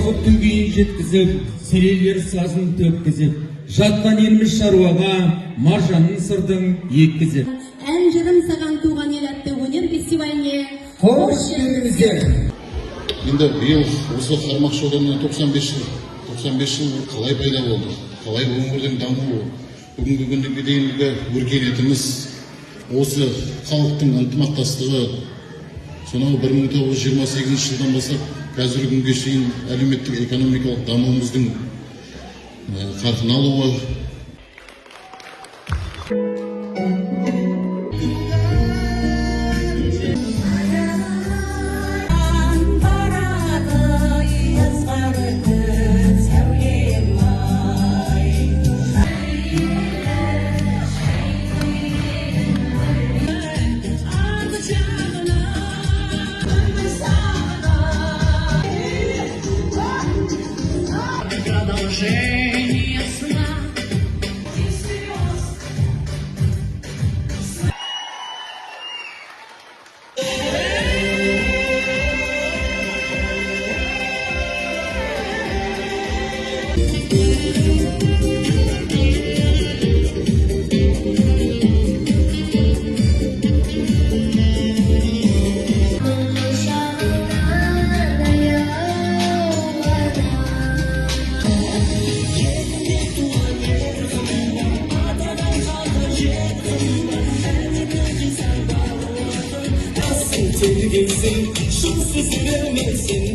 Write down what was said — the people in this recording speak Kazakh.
Çorғыттың күйін жеткізіп, сірелер сазын төккізіп, жатқан елміз шаруаға, маржанның сырдың еткізіп. Ән жырым саған туған ел атты өнер фестиваліне Қош келдіңіздер. Енді биыл осы Қармақшы ауданына 95 жыл қалай пайда болды, қалай өңірдің дамуы, бүгінгі күнге дейінгі өркениетіміз, осы халықтың ынтымақтастығы, сонау 1928 жылдан бастап қазіргі күнге шейін әлеуметтік экономикалық дамуымыздың қарқын алуы. Продолжение сна. Sevgilsin, şanslı sevemezsin.